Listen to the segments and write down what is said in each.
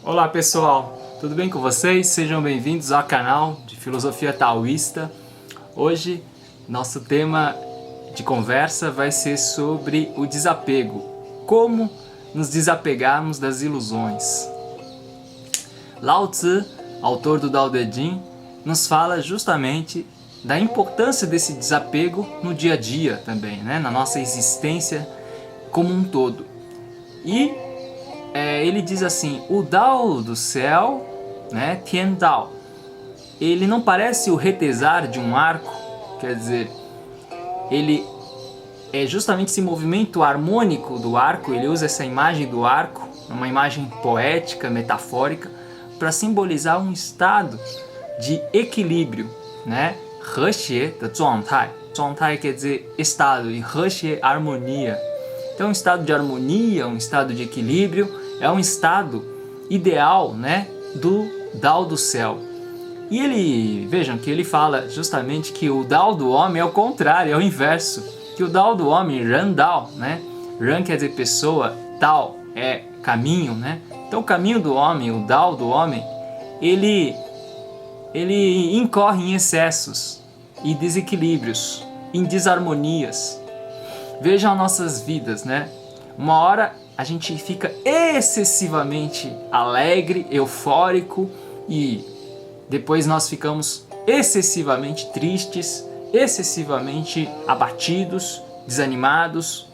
Olá pessoal, tudo bem com vocês? Sejam bem-vindos ao canal de Filosofia Taoísta. Hoje, nosso tema de conversa vai ser sobre o desapego. Como nos desapegarmos das ilusões. Lao Tzu, autor do Tao Te Ching, nos fala justamente da importância desse desapego no dia a dia também, né? Na nossa existência como um todo. E ele diz assim, o Tao do céu, né, Tian Tao, ele não parece o retesar de um arco, quer dizer, ele é justamente esse movimento harmônico do arco, ele usa essa imagem do arco, uma imagem poética, metafórica, para simbolizar um estado de equilíbrio, né? He xie de zuangtai. Zuangtai quer dizer estado, e he xie, harmonia. Então, um estado de harmonia, um estado de equilíbrio, é um estado ideal, né, do Tao do céu. E vejam que ele fala justamente que o Tao do homem é o contrário, é o inverso. Que o Tao do homem, Ren Tao, né? Ren quer dizer pessoa, Tao é caminho, né? Então o caminho do homem, o Tao do homem, ele incorre em excessos e desequilíbrios, em desarmonias. Vejam nossas vidas, né? Uma hora a gente fica excessivamente alegre, eufórico e depois nós ficamos excessivamente tristes, excessivamente abatidos, desanimados.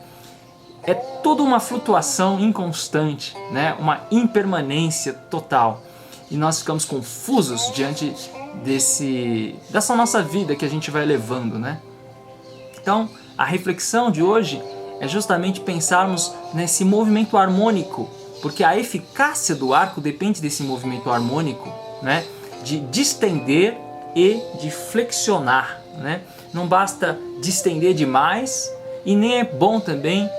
É toda uma flutuação inconstante, né? Uma impermanência total. E nós ficamos confusos diante dessa nossa vida que a gente vai levando, né? Então, a reflexão de hoje é justamente pensarmos nesse movimento harmônico, porque a eficácia do arco depende desse movimento harmônico, né? De distender e de flexionar, né? Não basta distender demais e nem é bom também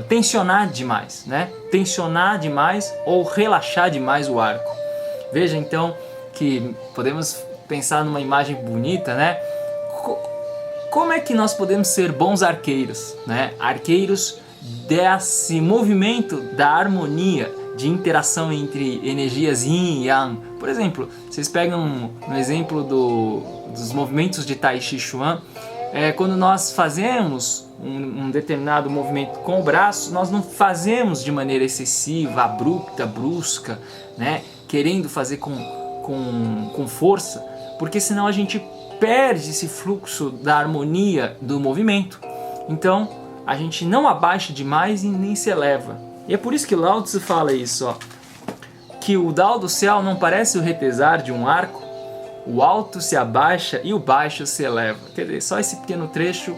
tensionar demais, né? Tensionar demais ou relaxar demais o arco. Veja então que podemos pensar numa imagem bonita, né? Como é que nós podemos ser bons arqueiros, né? Arqueiros desse movimento da harmonia, de interação entre energias yin e yang. Por exemplo, vocês pegam no exemplo dos movimentos de Tai Chi Chuan, quando nós fazemos um determinado movimento com o braço, nós não fazemos de maneira excessiva, abrupta, brusca, né? Querendo fazer com força, porque senão a gente perde esse fluxo da harmonia do movimento. Então, a gente não abaixa demais e nem se eleva. E é por isso que Lao Tzu fala isso, ó, que o Tao do céu não parece o retesar de um arco, o alto se abaixa e o baixo se eleva. Quer dizer, só esse pequeno trecho,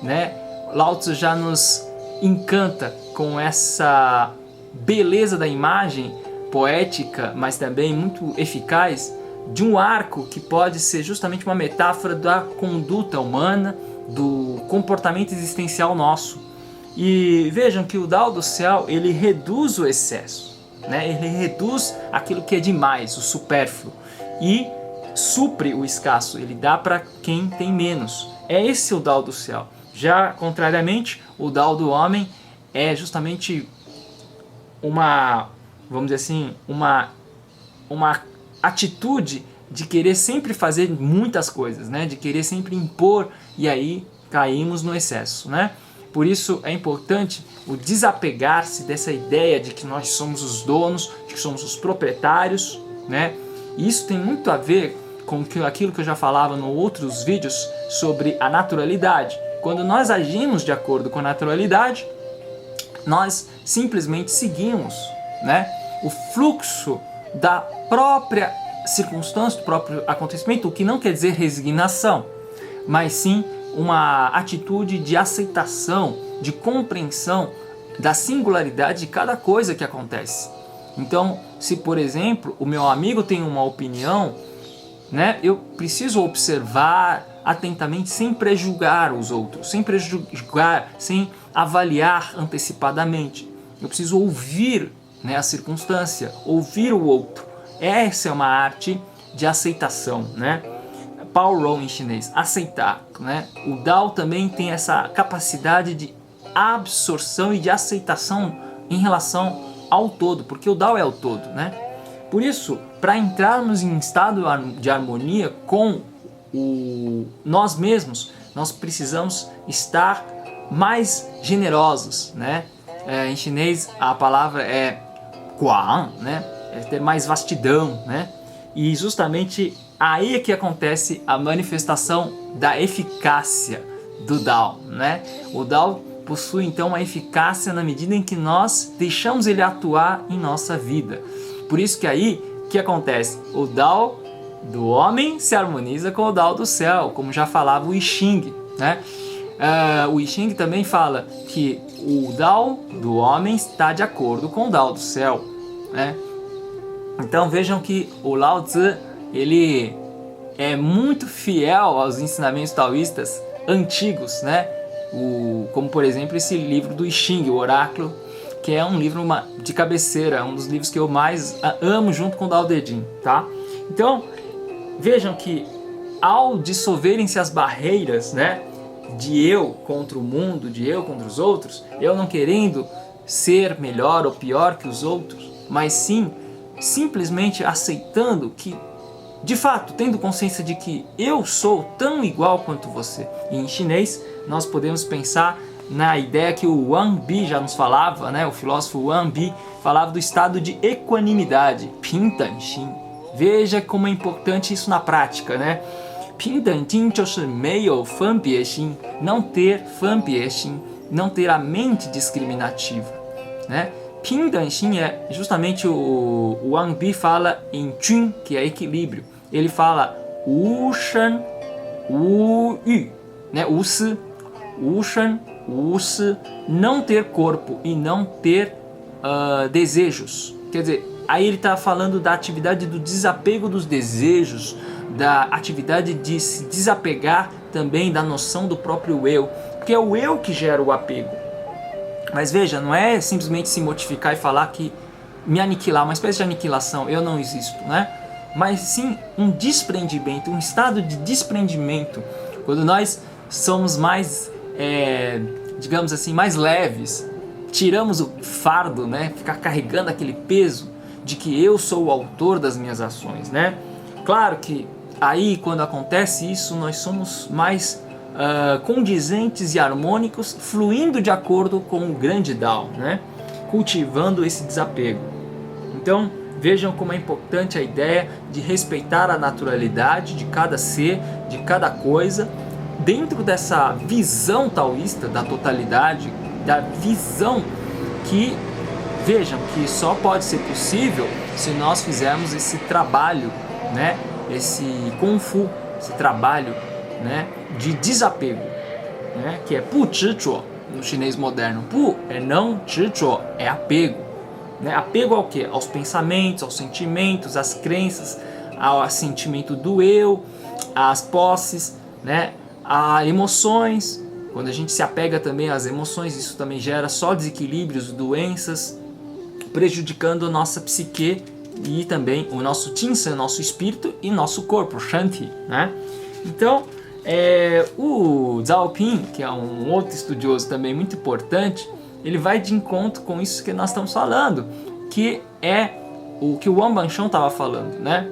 né? Lao Tzu já nos encanta com essa beleza da imagem poética, mas também muito eficaz, de um arco que pode ser justamente uma metáfora da conduta humana, do comportamento existencial nosso. E vejam que o Tao do céu, ele reduz o excesso, né? Ele reduz aquilo que é demais, o supérfluo, e supre o escasso, ele dá para quem tem menos. É esse o Tao do céu. Já, contrariamente, o Tao do homem é justamente vamos dizer assim, uma atitude de querer sempre fazer muitas coisas, né? De querer sempre impor, e aí caímos no excesso, né? Por isso é importante o desapegar-se dessa ideia de que nós somos os donos, de que somos os proprietários, né? E isso tem muito a ver com aquilo que eu já falava em outros vídeos sobre a naturalidade. Quando nós agimos de acordo com a naturalidade, nós simplesmente seguimos, né, o fluxo da própria circunstância, do próprio acontecimento, o que não quer dizer resignação, mas sim uma atitude de aceitação, de compreensão da singularidade de cada coisa que acontece. Então, se por exemplo, o meu amigo tem uma opinião, né, eu preciso observar atentamente, sem prejulgar os outros, sem avaliar antecipadamente. Eu preciso ouvir, né, a circunstância, ouvir o outro. Essa é uma arte de aceitação, né? Pao Rong em chinês, aceitar, né? O Tao também tem essa capacidade de absorção e de aceitação em relação ao todo, porque o Dao é o todo, né? Por isso, para entrarmos em estado de harmonia com nós mesmos, nós precisamos estar mais generosos, né? Em chinês a palavra é guang, né? É ter mais vastidão, né? E justamente aí é que acontece a manifestação da eficácia do Dao, né? O Dao possui então uma eficácia na medida em que nós deixamos ele atuar em nossa vida. Por isso que aí, o que acontece? O Dao do homem se harmoniza com o Dao do céu, como já falava o I Ching, né? O I Ching também fala que o Dao do homem está de acordo com o Dao do céu, né? Então vejam que o Lao Tzu, ele é muito fiel aos ensinamentos taoístas antigos, né? Como por exemplo esse livro do I Ching, o Oráculo, que é um livro de cabeceira, um dos livros que eu mais amo junto com o Dao De Jing, tá? Então vejam que ao dissolverem-se as barreiras, né, de eu contra o mundo, de eu contra os outros, eu não querendo ser melhor ou pior que os outros, mas sim simplesmente aceitando que, de fato, tendo consciência de que eu sou tão igual quanto você. E em chinês nós podemos pensar na ideia que o Wang Bi já nos falava, né? O filósofo Wang Bi falava do estado de equanimidade, Pingdanxin. Veja como é importante isso na prática, né? Pingdanxin 就是没有分别心, não ter 分别心, não ter a mente discriminativa, né? Pingdanxin é justamente o Wang Bi fala em Jun, que é equilíbrio. Ele fala Wu Shen Wu Yu, né? Wu Si, Wu Shen Wu Si, não ter corpo e não ter desejos. Quer dizer, aí ele está falando da atividade do desapego dos desejos, da atividade de se desapegar também da noção do próprio eu, porque é o eu que gera o apego. Mas veja, não é simplesmente se mortificar e falar que me aniquilar, uma espécie de aniquilação, eu não existo, né? Mas sim um desprendimento, um estado de desprendimento, quando nós somos mais, digamos assim, mais leves, tiramos o fardo, né? Ficar carregando aquele peso de que eu sou o autor das minhas ações, né? Claro que aí, quando acontece isso, nós somos mais condizentes e harmônicos, fluindo de acordo com o grande Dao, né? Cultivando esse desapego. Então, vejam como é importante a ideia de respeitar a naturalidade de cada ser, de cada coisa, dentro dessa visão taoísta da totalidade, da visão que, vejam, que só pode ser possível se nós fizermos esse trabalho, né? Esse Kung Fu, esse trabalho, né, de desapego, né, que é Pu Zhi Zhuo no chinês moderno. Pu é não, Zhi Zhuo é apego, né? Apego ao quê? Aos pensamentos, aos sentimentos, às crenças, ao sentimento do eu, às posses, né, a emoções. Quando a gente se apega também às emoções, isso também gera só desequilíbrios, doenças, prejudicando a nossa psique e também o nosso Jinsan, nosso espírito e nosso corpo, Shanti, né? Então, o Zhao Ping, que é um outro estudioso também muito importante, ele vai de encontro com isso que nós estamos falando, que é o que o Wang Bansheng estava falando, né?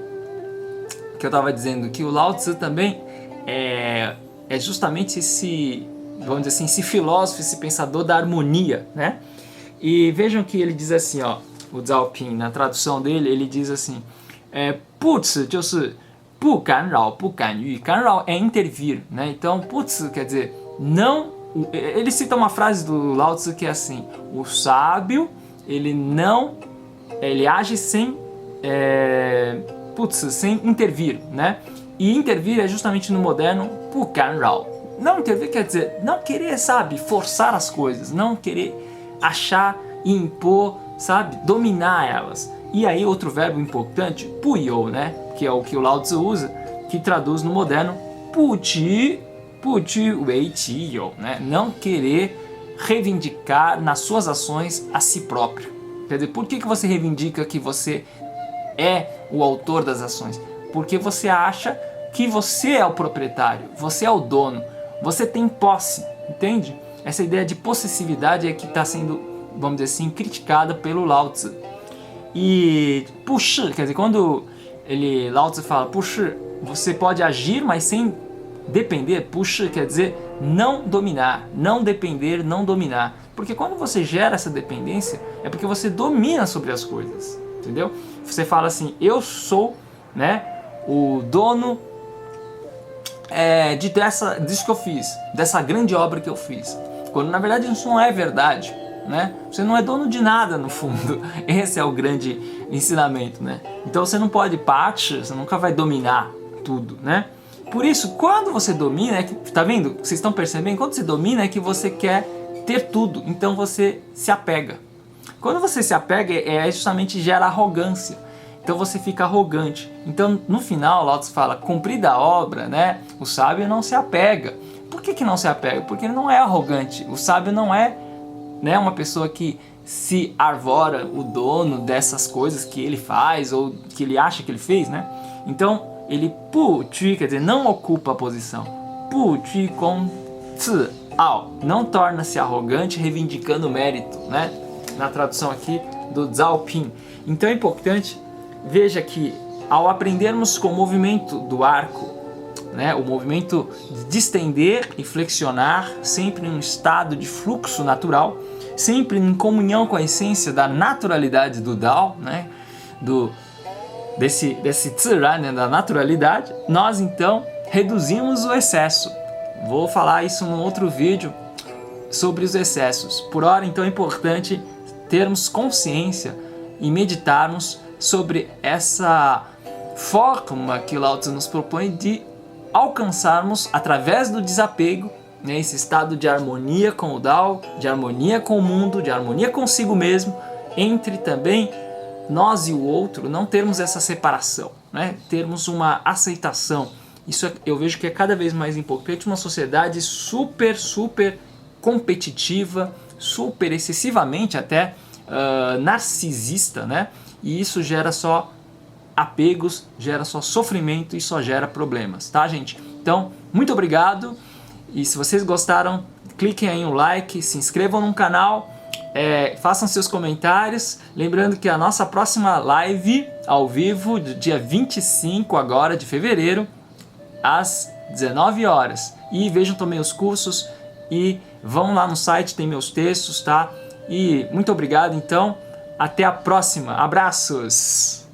Que eu estava dizendo que o Lao Tzu também é justamente esse, vamos dizer assim, esse filósofo, esse pensador da harmonia, né? E vejam que ele diz assim, ó, o Zhao Ping, na tradução dele, ele diz assim, 不此就是不干扰不干预, 干扰é intervir, né? Então, 不此quer dizer não. Ele cita uma frase do Lao Tzu que é assim: o sábio ele age sem sem intervir, né? E intervir é justamente no moderno 不干扰. Não intervir quer dizer não querer, sabe, forçar as coisas, não querer achar e impor, sabe, dominar elas. E aí outro verbo importante, 不由, né? Que é o que o Lao Tzu usa, que traduz no moderno 不居为己有, né? Não querer reivindicar nas suas ações a si próprio. Quer dizer, por que você reivindica que você é o autor das ações? Porque você acha que você é o proprietário, você é o dono, você tem posse, entende? Essa ideia de possessividade é que está sendo vamos dizer assim, criticada pelo Lao Tzu. E puxa, quer dizer, quando Lao Tzu fala, puxa, você pode agir, mas sem depender, puxa, quer dizer não dominar, não depender, não dominar. Porque quando você gera essa dependência, é porque você domina sobre as coisas, entendeu? Você fala assim, eu sou, né, o dono disso que eu fiz, dessa grande obra que eu fiz. Quando na verdade isso não é verdade, né? Você não é dono de nada no fundo. Esse é o grande ensinamento, né? Então você não pode você nunca vai dominar tudo, né? Por isso, quando você domina, tá vendo? Vocês estão percebendo? Quando você domina é que você quer ter tudo, então você se apega. Quando você se apega, justamente gera arrogância. Então você fica arrogante. Então no final, Lao Tzu fala, cumprida a obra, né? O sábio não se apega. Por que não se apega? Porque ele não é arrogante. O sábio não é, né, uma pessoa que se arvora o dono dessas coisas que ele faz ou que ele acha que ele fez, né? Então ele pu qu, quer dizer, não ocupa a posição. Pu qu gong zi ao, não torna-se arrogante reivindicando mérito, né? Na tradução aqui do Zhao Ping. Então é importante, veja que ao aprendermos com o movimento do arco, né, o movimento de distender e flexionar, sempre em um estado de fluxo natural, sempre em comunhão com a essência da naturalidade do Dao, né, desse Ziran, né, da naturalidade, nós então reduzimos o excesso. Vou falar isso num outro vídeo sobre os excessos. Por hora, então, é importante termos consciência e meditarmos sobre essa forma que Lao Tzu nos propõe de alcançarmos, através do desapego, né, esse estado de harmonia com o Dao, de harmonia com o mundo, de harmonia consigo mesmo, entre também nós e o outro, não termos essa separação, né, termos uma aceitação. Isso eu vejo que é cada vez mais importante, uma sociedade super competitiva, super excessivamente até narcisista, né? E isso gera só apegos, gera só sofrimento e só gera problemas, tá, gente? Então, muito obrigado. E se vocês gostaram, cliquem aí no like, se inscrevam no canal, façam seus comentários. Lembrando que a nossa próxima live ao vivo, do dia 25 agora de fevereiro, às 19 horas. E vejam também os cursos e vão lá no site, tem meus textos, tá? E muito obrigado, então. Até a próxima. Abraços!